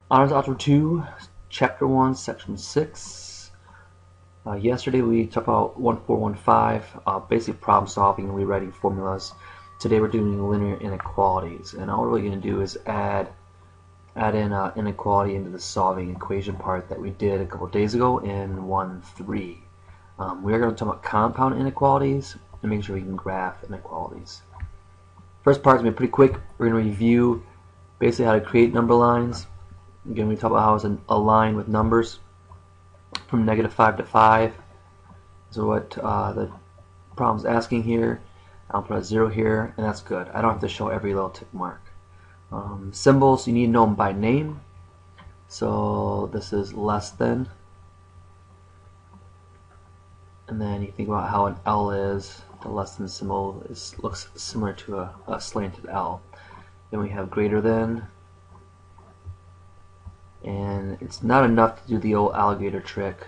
Honors Algebra 2, Chapter 1, Section 6. Yesterday we talked about 1415, basic problem solving and rewriting formulas. Today we're doing linear inequalities, and all we're really going to do is add in inequality into the solving equation part that we did a couple days ago in 1.3. We are going to talk about compound inequalities and make sure we can graph inequalities. First part is going to be pretty quick. We're going to review basically how to create number lines. Again, we talk about how it's a line with numbers from -5 to 5. So what the problem's asking here. I'll put a 0 here, and that's good. I don't have to show every little tick mark. Symbols, you need to know them by name. So this is less than. And then you think about how an L is. The less than symbol looks similar to a slanted L. Then we have greater than. And it's not enough to do the old alligator trick.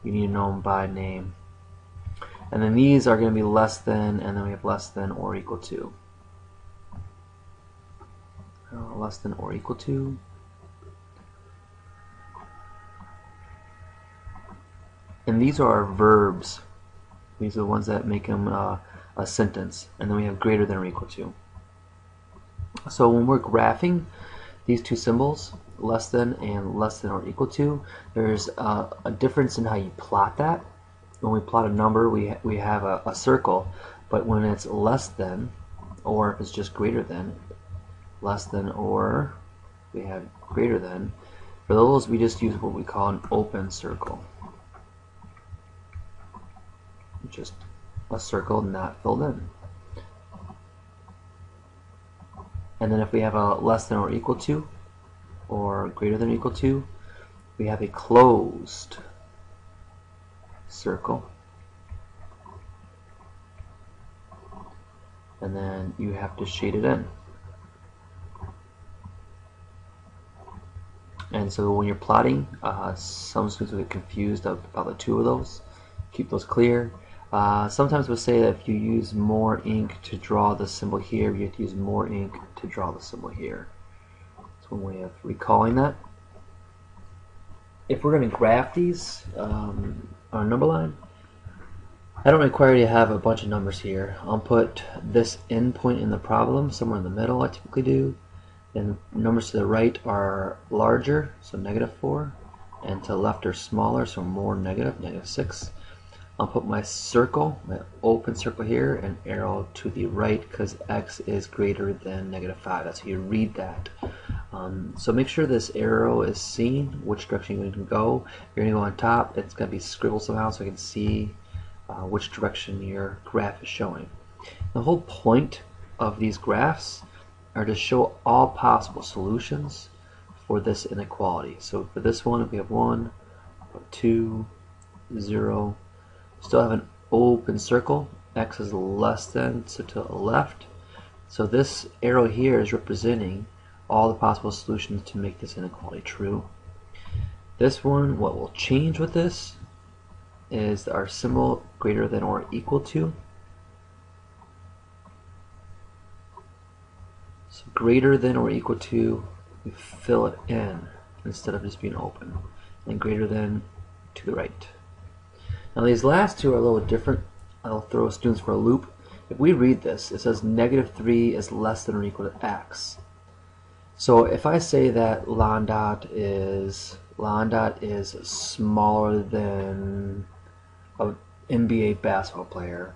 You need to know them by name. And then these are going to be less than, and then we have less than or equal to. Less than or equal to. And these are our verbs. These are the ones that make them a sentence. And then we have greater than or equal to. So when we're graphing these two symbols, less than and less than or equal to, there's a difference in how you plot that. When we plot a number, we have a circle, but when it's less than, or if it's just greater than, less than or we have greater than, for those we just use what we call an open circle. Just a circle not filled in. And then if we have a less than or equal to, or greater than or equal to, we have a closed circle. And then you have to shade it in. And so when you're plotting, some students will get confused about the two of those. Keep those clear. Sometimes we'll say that if you use more ink to draw the symbol here, you have to use more ink to draw the symbol here. That's one way of recalling that. If we're going to graph these on a number line, I don't require you to have a bunch of numbers here. I'll put this endpoint in the problem somewhere in the middle, I typically do. Then numbers to the right are larger, so -4, and to the left are smaller, so more negative, -6. I'll put my circle, my open circle here, and arrow to the right because x is greater than -5. That's how you read that. So make sure this arrow is seen, which direction you're going to go. You're going to go on top. It's going to be scribbled somehow so I can see which direction your graph is showing. The whole point of these graphs are to show all possible solutions for this inequality. So for this one, we have 1, 2, 0. Still have an open circle. X is less than, so to the left. So this arrow here is representing all the possible solutions to make this inequality true. This one, what will change with this is our symbol greater than or equal to. So greater than or equal to, we fill it in instead of just being open. And greater than to the right. Now these last two are a little different. I'll throw students for a loop. If we read this, it says -3 is less than or equal to x. So if I say that ln dot is smaller than an NBA basketball player,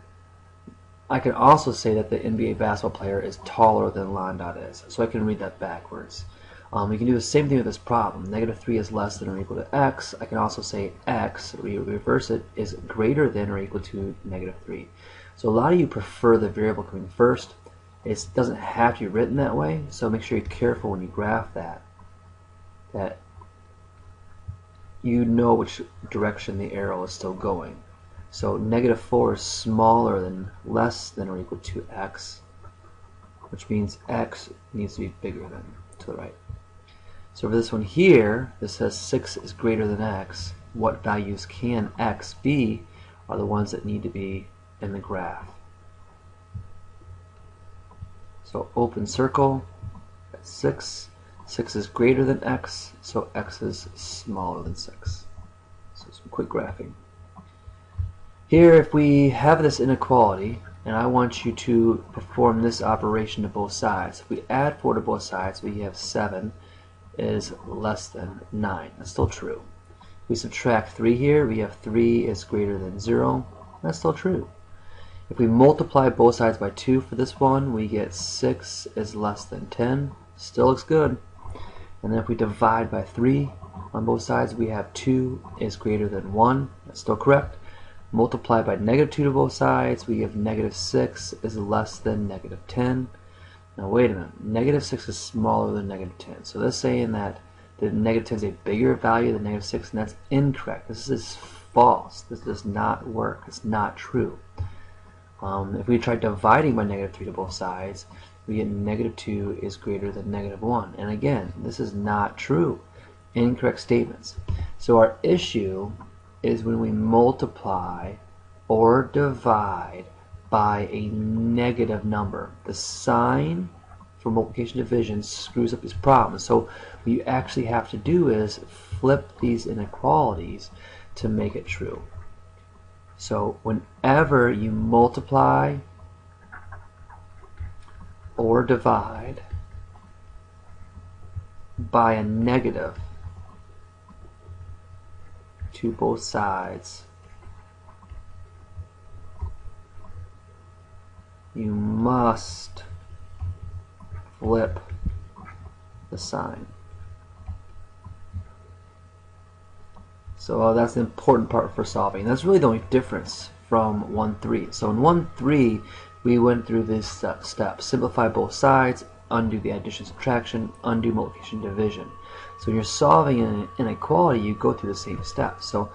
I can also say that the NBA basketball player is taller than ln dot is. So I can read that backwards. We can do the same thing with this problem. -3 is less than or equal to x. I can also say x, we reverse it, is greater than or equal to -3. So a lot of you prefer the variable coming first. It doesn't have to be written that way, so make sure you're careful when you graph that you know which direction the arrow is still going. So -4 is smaller than, less than or equal to x, which means x needs to be bigger than, to the right. So for this one here, this says 6 is greater than x. What values can x be are the ones that need to be in the graph. So open circle at 6, 6 is greater than x, so x is smaller than 6. So some quick graphing. Here, if we have this inequality, and I want you to perform this operation to both sides. If we add 4 to both sides, we have 7 is less than 9. That's still true. If we subtract 3 here, we have 3 is greater than 0. That's still true. If we multiply both sides by 2 for this one, we get 6 is less than 10. Still looks good. And then if we divide by 3 on both sides, we have 2 is greater than 1. That's still correct. Multiply by negative 2 to both sides, we have negative 6 is less than negative 10. Now wait a minute, negative 6 is smaller than negative 10. So that's saying that the negative 10 is a bigger value than negative 6, and that's incorrect. This is false. This does not work. It's not true. If we try dividing by negative 3 to both sides, we get negative 2 is greater than negative 1. And again, this is not true. Incorrect statements. So our issue is when we multiply or divide by a negative number. The sign for multiplication division screws up these problems. So what you actually have to do is flip these inequalities to make it true. So whenever you multiply or divide by a negative to both sides, you must flip the sign. So that's the important part for solving. That's really the only difference from 1-3. So in 1-3, we went through this step. Simplify both sides, undo the addition subtraction, undo multiplication division. So when you're solving an inequality, you go through the same steps. So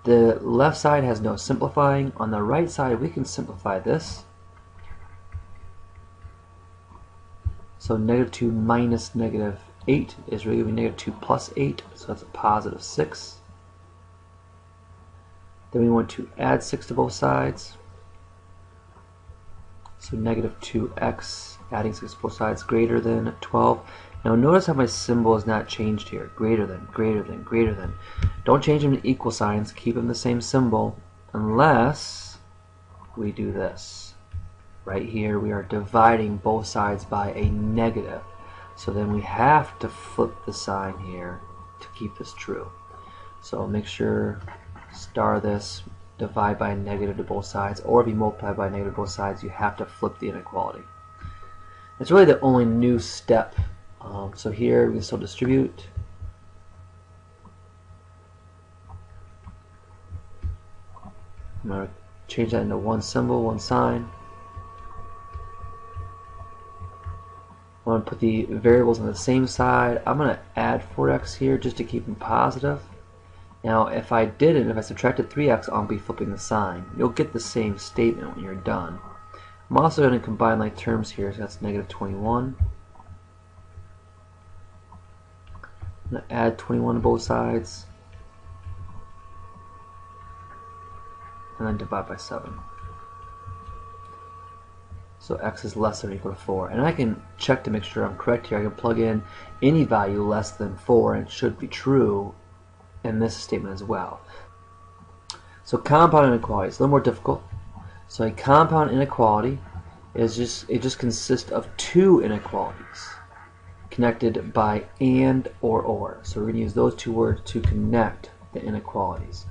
the left side has no simplifying. On the right side, we can simplify this. So negative 2 minus negative 8 is really going to be negative 2 plus 8, so that's a positive 6. Then we want to add 6 to both sides. So negative 2x, adding 6 to both sides, greater than 12. Now notice how my symbol is not changed here. Greater than, greater than, greater than. Don't change them to equal signs. Keep them the same symbol unless we do this. Right here we are dividing both sides by a negative. So then we have to flip the sign here to keep this true. So make sure star this, divide by a negative to both sides, or if you multiply by a negative to both sides, you have to flip the inequality. It's really the only new step. So here we can still distribute. I'm going to change that into one symbol, one sign. I want to put the variables on the same side. I'm going to add 4x here just to keep them positive. Now if I didn't, if I subtracted 3x, I'll be flipping the sign. You'll get the same statement when you're done. I'm also going to combine like terms here, so that's negative 21. I'm going to add 21 to both sides. And then divide by 7. So x is less than or equal to 4. And I can check to make sure I'm correct here. I can plug in any value less than 4 and it should be true in this statement as well. So compound inequality is a little more difficult. So a compound inequality is just consists of two inequalities connected by and or. So we're going to use those two words to connect the inequalities.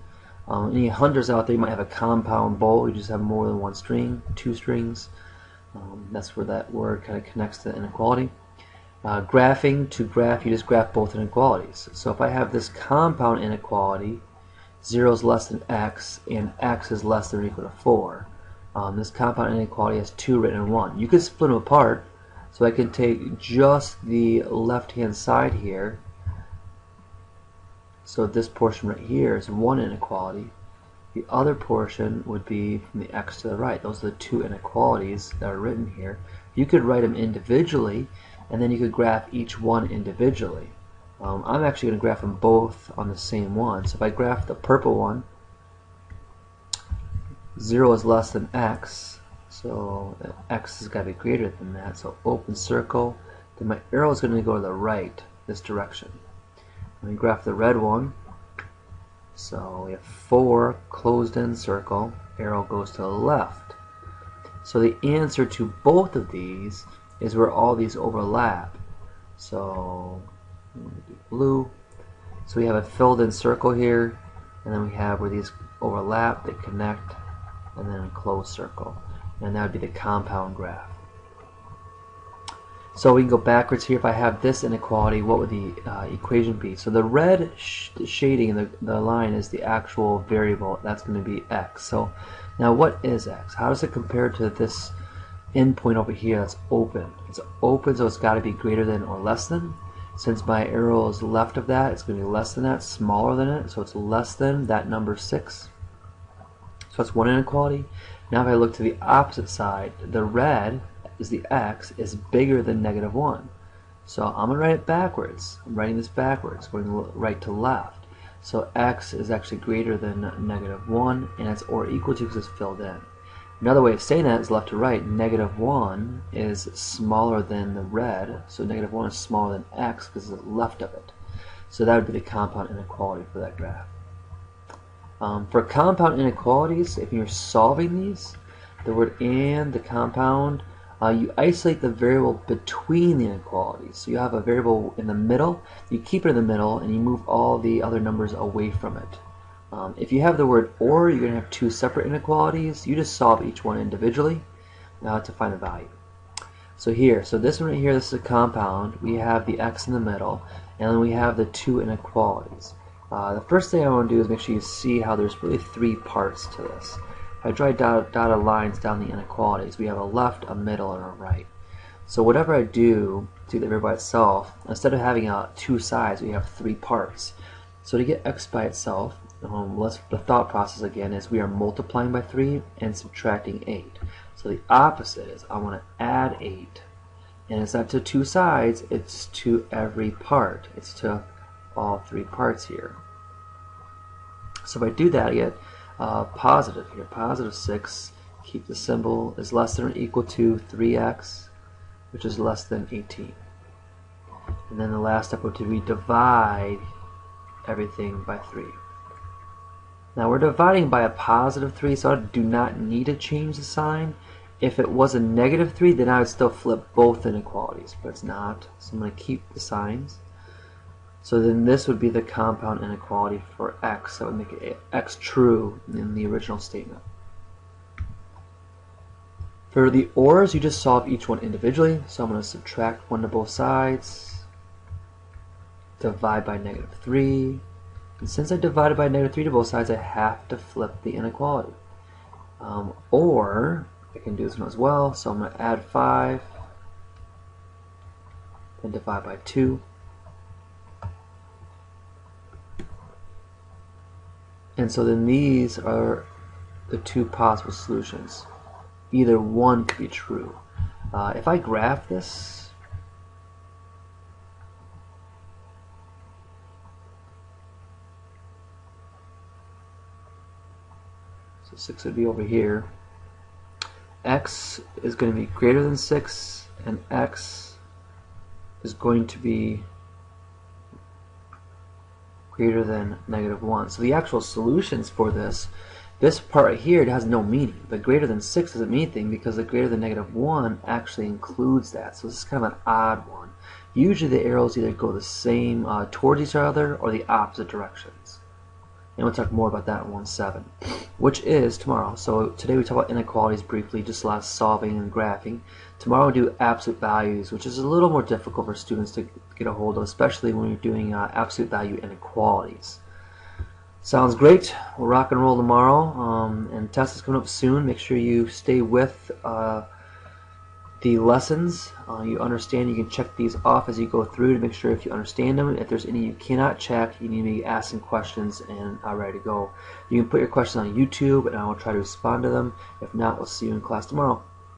Any hunters out there, you might have a compound bowl. You just have more than one string, two strings. That's where that word kind of connects to the inequality. Graphing, to graph, you just graph both inequalities. So if I have this compound inequality, 0 is less than x, and x is less than or equal to 4. This compound inequality has 2 written in 1. You could split them apart, so I can take just the left-hand side here. So this portion right here is one inequality. The other portion would be from the x to the right. Those are the two inequalities that are written here. You could write them individually, and then you could graph each one individually. I'm actually going to graph them both on the same one. So if I graph the purple one, 0 is less than x, so x has got to be greater than that. So open circle. Then my arrow is going to go to the right. this direction. Let me graph the red one. So we have 4 closed in circle, arrow goes to the left. So the answer to both of these is where all these overlap. So I'm going to do blue. So we have a filled in circle here, and then we have where these overlap, they connect, and then a closed circle. And that would be the compound graph. So we can go backwards here. If I have this inequality, what would the equation be? So the red shading in the line is the actual variable. That's going to be x. So now what is x? How does it compare to this endpoint over here that's open? It's open, so it's got to be greater than or less than. Since my arrow is left of that, it's going to be less than that, smaller than it, so it's less than that number 6. So that's one inequality. Now if I look to the opposite side, the red is the x is bigger than -1. So I'm going to write it backwards. I'm writing this backwards, going right to left. So x is actually greater than -1, and it's or equal to because it's filled in. Another way of saying that is left to right. -1 is smaller than the red, so -1 is smaller than x because it's left of it. So that would be the compound inequality for that graph. For compound inequalities, if you're solving these, the word and the compound, you isolate the variable between the inequalities. So you have a variable in the middle, you keep it in the middle, and you move all the other numbers away from it. If you have the word or, you're going to have 2 separate inequalities. You just solve each one individually to find the value. So here, so this one right here, this is a compound. We have the x in the middle, and then we have the 2 inequalities. The first thing I want to do is make sure you see how there's really 3 parts to this. If I draw dotted lines down the inequalities, we have a left, a middle, and a right. So whatever I do to the variable by itself, instead of having 2 sides, we have 3 parts. So to get x by itself, the thought process again is we are multiplying by 3 and subtracting 8. So the opposite is I want to add 8. And it's not to 2 sides, it's to every part. It's to all 3 parts here. So if I do that, I get positive here. Positive 6, keep the symbol, is less than or equal to 3x, which is less than 18. And then the last step would be divide everything by 3. Now we're dividing by a positive 3, so I do not need to change the sign. If it was a -3, then I would still flip both inequalities, but it's not. So I'm going to keep the signs. So then this would be the compound inequality for x. That would make it x true in the original statement. For the ors, you just solve each one individually. So I'm going to subtract 1 to both sides, divide by -3. And since I divided by -3 to both sides, I have to flip the inequality. Or I can do this one as well. So I'm going to add 5, then divide by 2. And so then these are the 2 possible solutions. Either one could be true. If I graph this, so 6 would be over here. X is going to be greater than 6, and x is going to be greater than -1. So the actual solutions for this part right here, it has no meaning. The greater than 6 doesn't mean anything because the greater than -1 actually includes that. So this is kind of an odd one. Usually the arrows either go the same towards each other or the opposite directions. And we'll talk more about that in 1.7, which is tomorrow. So today we talk about inequalities briefly, just last solving and graphing. Tomorrow we'll do absolute values, which is a little more difficult for students to get a hold of, especially when you're doing absolute value inequalities. Sounds great. We'll rock and roll tomorrow, and test is coming up soon. Make sure you stay with the lessons. You understand, you can check these off as you go through to make sure if you understand them. If there's any you cannot check, you need to be asking questions and ready to go. You can put your questions on YouTube and I will try to respond to them. If not, we'll see you in class tomorrow.